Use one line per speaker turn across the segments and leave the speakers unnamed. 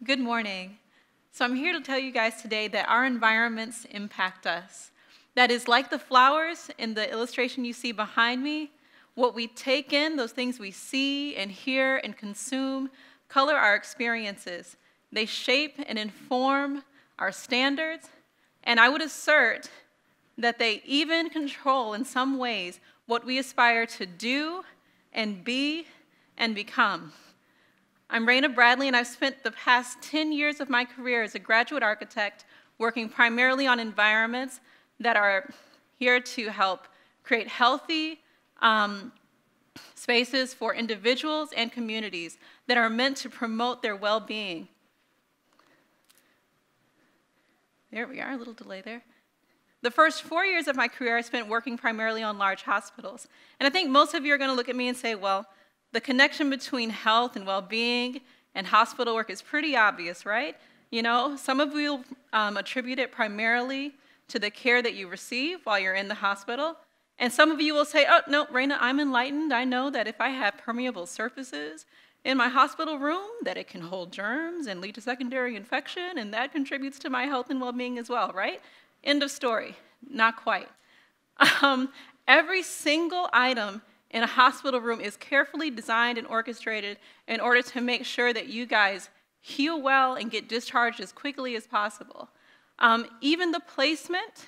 Good morning. So I'm here to tell you guys today that our environments impact us. That is, like the flowers in the illustration you see behind me, what we take in, those things we see and hear and consume, color our experiences. They shape and inform our standards, and I would assert that they even control in some ways what we aspire to do and be and become. I'm Rena Bradley, and I've spent the past 10 years of my career as a graduate architect working primarily on environments that are here to help create healthy spaces for individuals and communities that are meant to promote their well-being. There we are, a little delay there. The first 4 years of my career I spent working primarily on large hospitals. And I think most of you are going to look at me and say, well, the connection between health and well-being and hospital work is pretty obvious, right? You know, some of you attribute it primarily to the care that you receive while you're in the hospital. And some of you will say, oh, no, Rena, I'm enlightened. I know that if I have permeable surfaces in my hospital room, that it can hold germs and lead to secondary infection, and that contributes to my health and well-being as well, right? End of story. Not quite. Every single item in a hospital room is carefully designed and orchestrated in order to make sure that you guys heal well and get discharged as quickly as possible. Even the placement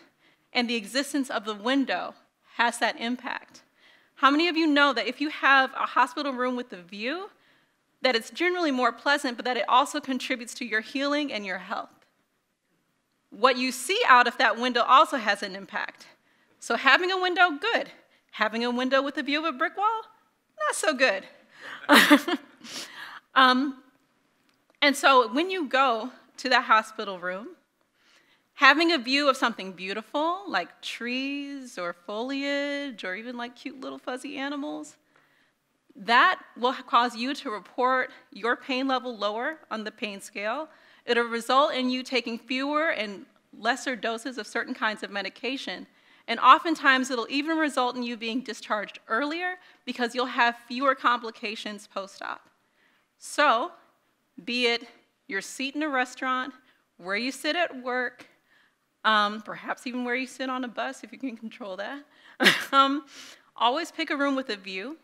and the existence of the window has that impact. How many of you know that if you have a hospital room with a view, that it's generally more pleasant, but that it also contributes to your healing and your health? What you see out of that window also has an impact. So having a window, good. Having a window with a view of a brick wall, not so good. And so when you go to that hospital room, having a view of something beautiful, like trees or foliage or even like cute little fuzzy animals, that will cause you to report your pain level lower on the pain scale. It'll result in you taking fewer and lesser doses of certain kinds of medication. And oftentimes, it'll even result in you being discharged earlier because you'll have fewer complications post-op. So, be it your seat in a restaurant, where you sit at work, perhaps even where you sit on a bus if you can control that, always pick a room with a view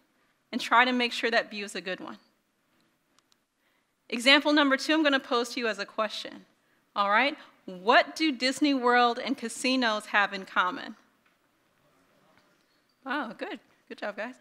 and try to make sure that view is a good one. Example number 2, I'm going to pose to you as a question. All right? What do Disney World and casinos have in common? Oh, good. Good job, guys.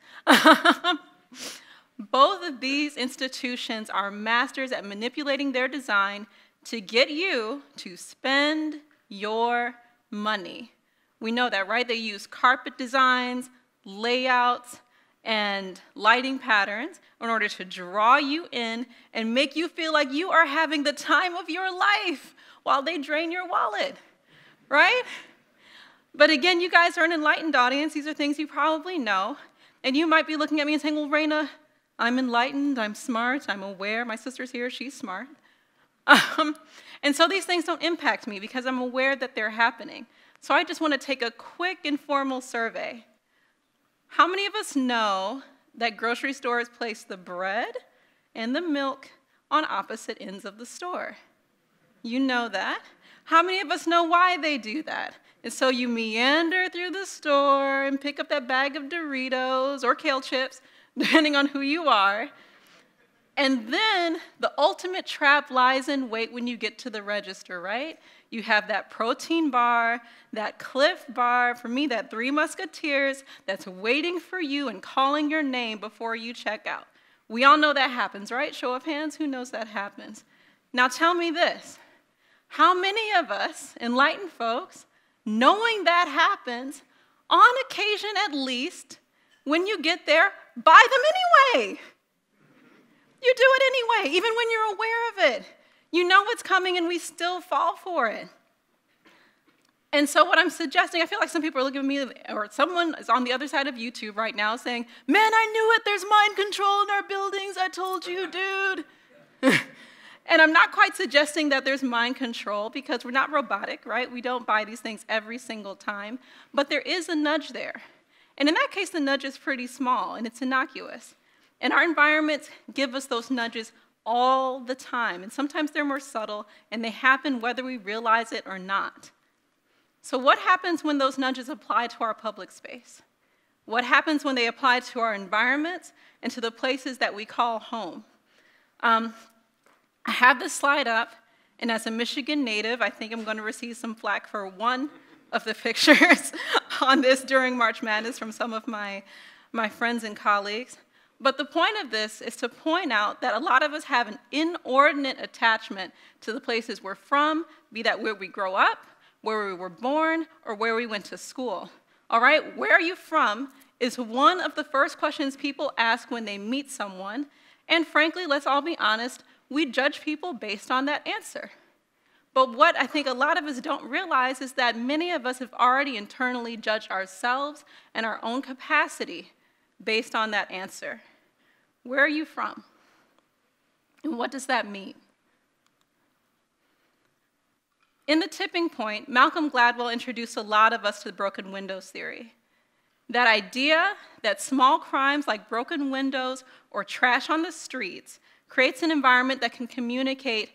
Both of these institutions are masters at manipulating their design to get you to spend your money. We know that, right? They use carpet designs, layouts, and lighting patterns in order to draw you in and make you feel like you are having the time of your life while they drain your wallet, right? But again, you guys are an enlightened audience. These are things you probably know. And you might be looking at me and saying, well, Rena, I'm enlightened, I'm smart, I'm aware. My sister's here, she's smart. And so these things don't impact me because I'm aware that they're happening. So I just want to take a quick informal survey. How many of us know that grocery stores place the bread and the milk on opposite ends of the store? You know that. How many of us know why they do that? And so you meander through the store and pick up that bag of Doritos or kale chips, depending on who you are. And then the ultimate trap lies in wait when you get to the register, right? You have that protein bar, that Cliff bar, for me, that Three Musketeers that's waiting for you and calling your name before you check out. We all know that happens, right? Show of hands, who knows that happens? Now tell me this. How many of us, enlightened folks, knowing that happens, on occasion at least, when you get there, buy them anyway? You do it anyway, even when you're aware of it. You know what's coming and we still fall for it. And so what I'm suggesting, I feel like some people are looking at me, or someone is on the other side of YouTube right now saying, man, I knew it, there's mind control in our buildings, I told you, dude. And I'm not quite suggesting that there's mind control because we're not robotic, right? We don't buy these things every single time, but there is a nudge there. And in that case, the nudge is pretty small and it's innocuous. And our environments give us those nudges all the time. And sometimes they're more subtle, and they happen whether we realize it or not. So what happens when those nudges apply to our public space? What happens when they apply to our environments and to the places that we call home? I have this slide up, and as a Michigan native, I think I'm going to receive some flack for one of the pictures on this during March Madness from some of my friends and colleagues. But the point of this is to point out that a lot of us have an inordinate attachment to the places we're from, be that where we grow up, where we were born, or where we went to school. All right, where are you from is one of the first questions people ask when they meet someone. And frankly, let's all be honest, we judge people based on that answer. But what I think a lot of us don't realize is that many of us have already internally judged ourselves and our own capacity based on that answer. Where are you from? And what does that mean? In The Tipping Point, Malcolm Gladwell introduced a lot of us to the broken windows theory. That idea that small crimes like broken windows or trash on the streets creates an environment that can communicate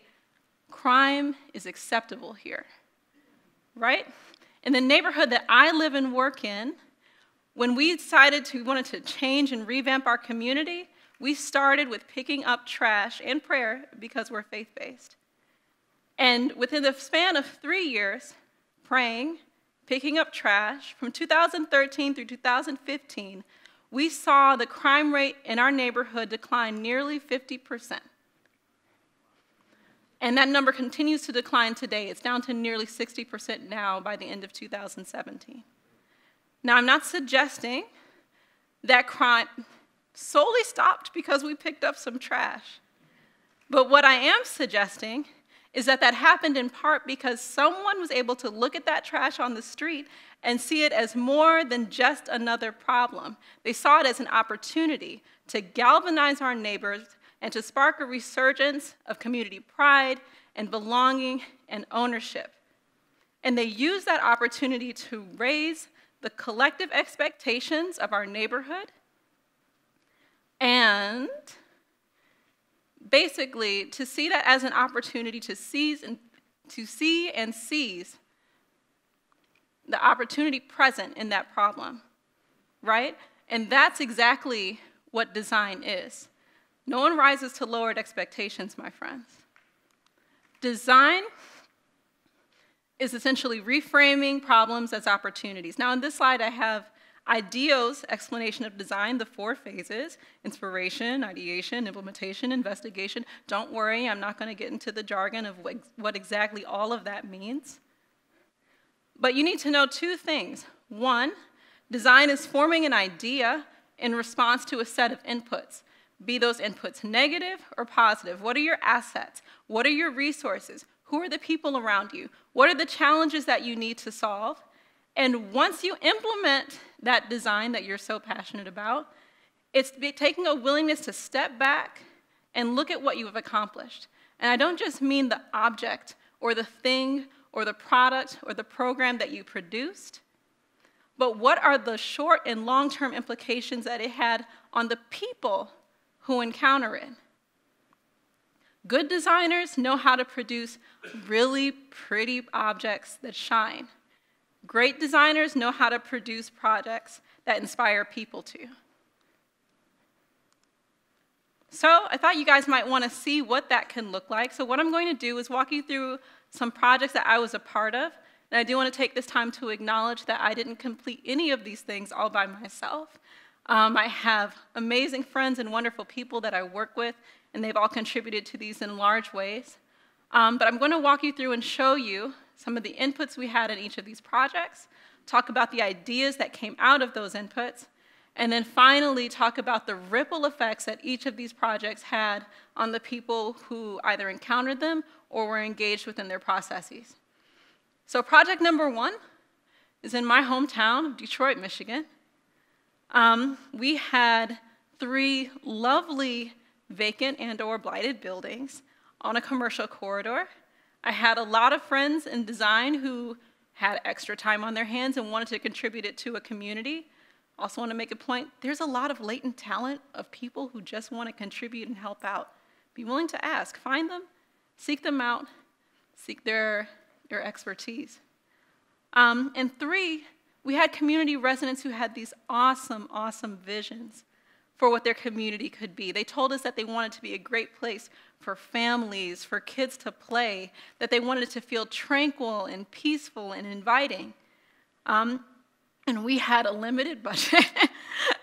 crime is acceptable here, right? In the neighborhood that I live and work in, when we decided we wanted to change and revamp our community, we started with picking up trash and prayer because we're faith-based. And within the span of 3 years, praying, picking up trash, from 2013 through 2015, we saw the crime rate in our neighborhood decline nearly 50%. And that number continues to decline today. It's down to nearly 60% now by the end of 2017. Now, I'm not suggesting that crime solely stopped because we picked up some trash. But what I am suggesting is that that happened in part because someone was able to look at that trash on the street and see it as more than just another problem. They saw it as an opportunity to galvanize our neighbors and to spark a resurgence of community pride and belonging and ownership. And they used that opportunity to raise the collective expectations of our neighborhood and basically to see that as an opportunity to see and seize the opportunity present in that problem, right? And that's exactly what design is. No one rises to lowered expectations, my friends. Design is essentially reframing problems as opportunities. Now, in this slide, I have IDEO's explanation of design, the 4 phases: inspiration, ideation, implementation, investigation. Don't worry, I'm not going to get into the jargon of what exactly all of that means. But you need to know 2 things. 1, design is forming an idea in response to a set of inputs. Be those inputs negative or positive? What are your assets? What are your resources? Who are the people around you? What are the challenges that you need to solve? And once you implement that design that you're so passionate about, it's taking a willingness to step back and look at what you have accomplished. And I don't just mean the object or the thing or the product or the program that you produced, but what are the short and long-term implications that it had on the people who encounter it. Good designers know how to produce really pretty objects that shine. Great designers know how to produce projects that inspire people to. So I thought you guys might want to see what that can look like. So what I'm going to do is walk you through some projects that I was a part of. And I do want to take this time to acknowledge that I didn't complete any of these things all by myself. I have amazing friends and wonderful people that I work with, and they've all contributed to these in large ways. But I'm going to walk you through and show you some of the inputs we had in each of these projects, talk about the ideas that came out of those inputs, and then finally talk about the ripple effects that each of these projects had on the people who either encountered them or were engaged within their processes. So project number 1 is in my hometown of Detroit, Michigan. We had 3 lovely vacant and or blighted buildings on a commercial corridor. I had a lot of friends in design who had extra time on their hands and wanted to contribute it to a community. Also want to make a point, there's a lot of latent talent of people who just want to contribute and help out. Be willing to ask, find them, seek them out, seek their expertise. And 3, we had community residents who had these awesome, awesome visions for what their community could be. They told us that they wanted to be a great place for families, for kids to play, that they wanted it to feel tranquil and peaceful and inviting. And we had a limited budget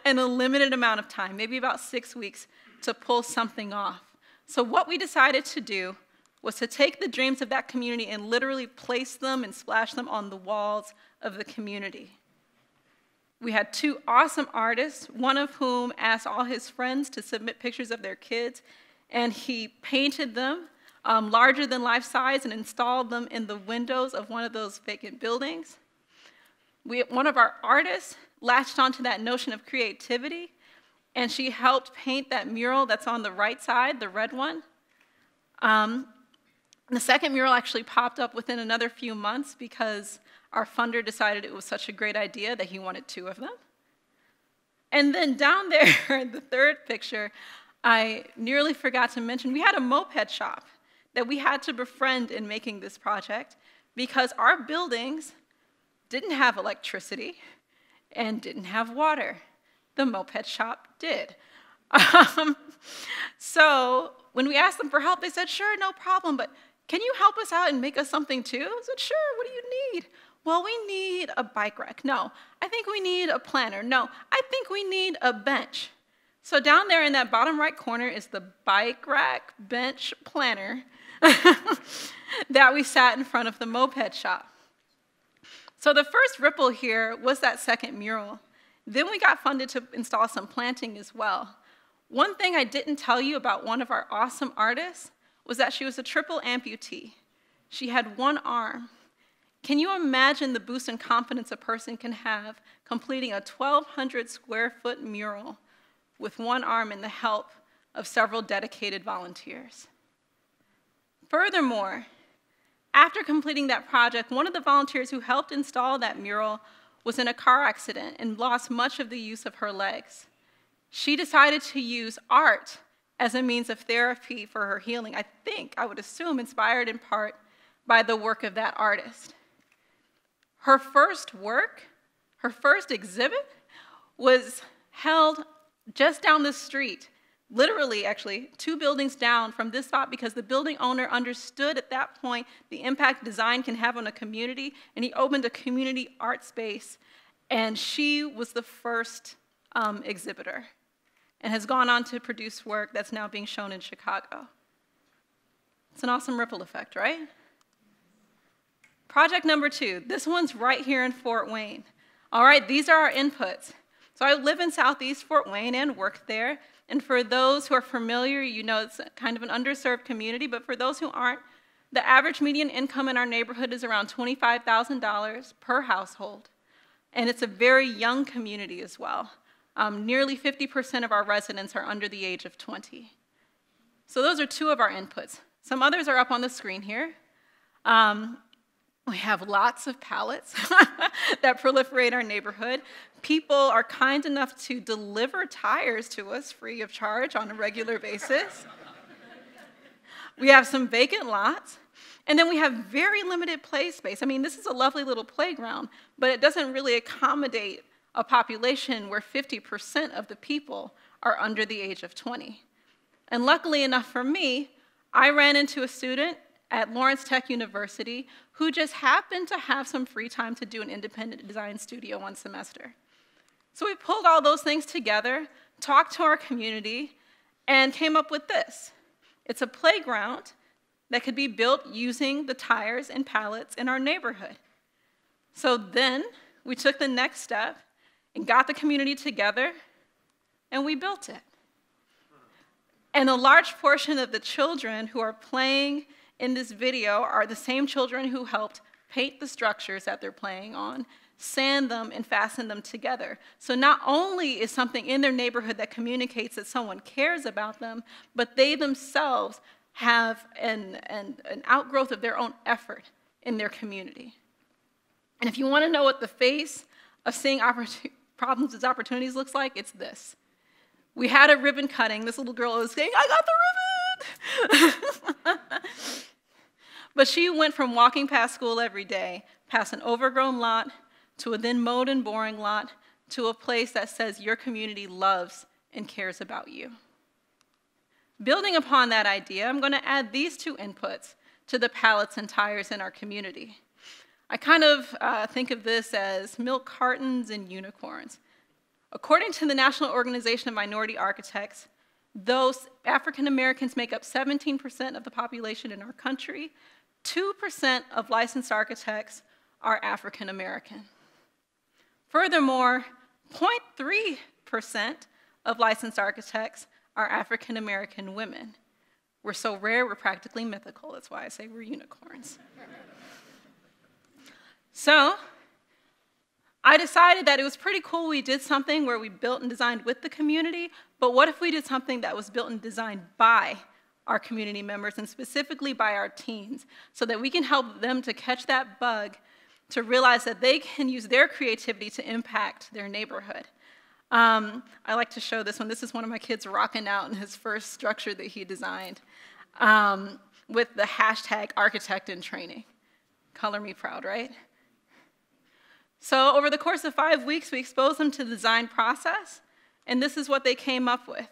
and a limited amount of time, maybe about 6 weeks, to pull something off. So what we decided to do was to take the dreams of that community and literally place them and splash them on the walls of the community. We had 2 awesome artists, one of whom asked all his friends to submit pictures of their kids, and he painted them larger than life size and installed them in the windows of one of those vacant buildings. One of our artists latched onto that notion of creativity, and she helped paint that mural that's on the right side, the red one. The second mural actually popped up within another few months because our funder decided it was such a great idea that he wanted 2 of them. And then down there, the third picture, I nearly forgot to mention, we had a moped shop that we had to befriend in making this project because our buildings didn't have electricity and didn't have water. The moped shop did. So when we asked them for help, they said, sure, no problem, but can you help us out and make us something too? I said, sure, what do you need? Well, we need a bike rack. No, I think we need a planter. No, I think we need a bench. So down there in that bottom right corner is the bike rack, bench, planter that we sat in front of the moped shop. So the first ripple here was that second mural. Then we got funded to install some planting as well. One thing I didn't tell you about one of our awesome artists was that she was a triple amputee. She had 1 arm. Can you imagine the boost in confidence a person can have completing a 1,200 square foot mural with 1 arm and the help of several dedicated volunteers? Furthermore, after completing that project, one of the volunteers who helped install that mural was in a car accident and lost much of the use of her legs. She decided to use art as a means of therapy for her healing, I would assume, inspired in part by the work of that artist. Her first work, her first exhibit, was held just down the street, literally, actually, 2 buildings down from this spot because the building owner understood at that point the impact design can have on a community, and he opened a community art space, and she was the first exhibitor and has gone on to produce work that's now being shown in Chicago. It's an awesome ripple effect, right? Project number 2, this one's right here in Fort Wayne. All right, these are our inputs. So I live in Southeast Fort Wayne and work there. And for those who are familiar, you know it's kind of an underserved community, but for those who aren't, the average median income in our neighborhood is around $25,000 per household. And it's a very young community as well. Nearly 50% of our residents are under the age of 20. So those are 2 of our inputs. Some others are up on the screen here. We have lots of pallets that proliferate our neighborhood. People are kind enough to deliver tires to us free of charge on a regular basis. We have some vacant lots. And then we have very limited play space. I mean, this is a lovely little playground, but it doesn't really accommodate a population where 50% of the people are under the age of 20. And luckily enough for me, I ran into a student at Lawrence Tech University who just happened to have some free time to do an independent design studio one semester. So we pulled all those things together, talked to our community, and came up with this. It's a playground that could be built using the tires and pallets in our neighborhood. So then we took the next step and got the community together, and we built it. And a large portion of the children who are playing in this video are the same children who helped paint the structures that they're playing on, sand them, and fasten them together. So not only is something in their neighborhood that communicates that someone cares about them, but they themselves have an outgrowth of their own effort in their community. And if you want to know what the face of seeing problems as opportunities looks like, it's this. We had a ribbon cutting. This little girl was saying, I got the ribbon! But she went from walking past school every day, past an overgrown lot, to a then mowed and boring lot, to a place that says your community loves and cares about you. Building upon that idea, I'm going to add these two inputs to the pallets and tires in our community. I kind of think of this as milk cartons and unicorns. According to the National Organization of Minority Architects, those African Americans make up 17% of the population in our country. 2% of licensed architects are African American. Furthermore, 0.3% of licensed architects are African American women. We're so rare, we're practically mythical. That's why I say we're unicorns. So, I decided that it was pretty cool we did something where we built and designed with the community, but what if we did something that was built and designed by our community members, and specifically by our teens, so that we can help them to catch that bug, to realize that they can use their creativity to impact their neighborhood. I like to show this one. This is one of my kids rocking out in his first structure that he designed with the hashtag architect in training. Color me proud, right? So over the course of 5 weeks, we exposed them to the design process, and this is what they came up with.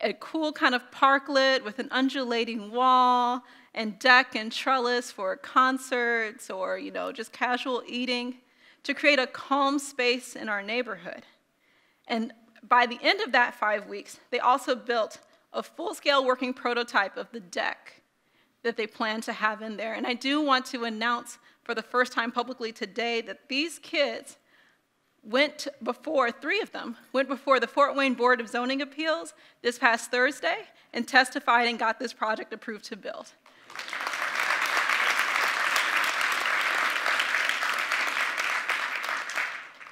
A cool kind of parklet with an undulating wall and deck and trellis for concerts or, just casual eating to create a calm space in our neighborhood. And by the end of that 5 weeks, they also built a full-scale working prototype of the deck that they plan to have in there. And I do want to announce for the first time publicly today that these kids three of them went before the Fort Wayne Board of Zoning Appeals this past Thursday and testified and got this project approved to build.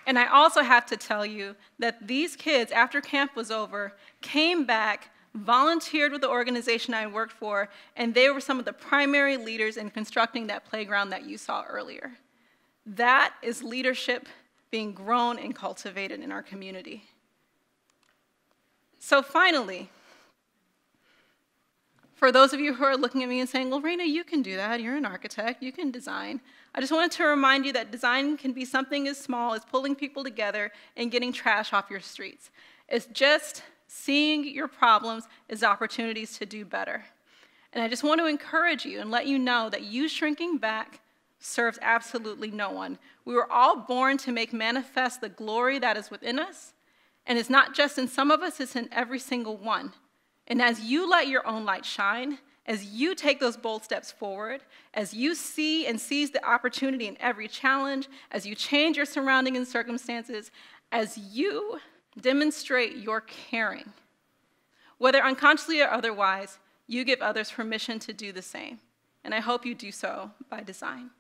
And I also have to tell you that these kids, after camp was over, came back, volunteered with the organization I worked for, and they were some of the primary leaders in constructing that playground that you saw earlier. That is leadership being grown and cultivated in our community. So finally, for those of you who are looking at me and saying, well, Rena, you can do that. You're an architect. You can design. I just wanted to remind you that design can be something as small as pulling people together and getting trash off your streets. It's just seeing your problems as opportunities to do better. And I just want to encourage you and let you know that you shrinking back serves absolutely no one. We were all born to make manifest the glory that is within us, and it's not just in some of us, it's in every single one. And as you let your own light shine, as you take those bold steps forward, as you see and seize the opportunity in every challenge, as you change your surrounding and circumstances, as you demonstrate your caring, whether unconsciously or otherwise, you give others permission to do the same. And I hope you do so by design.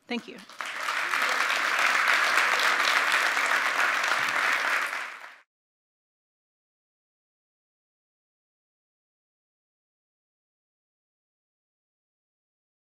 Thank you.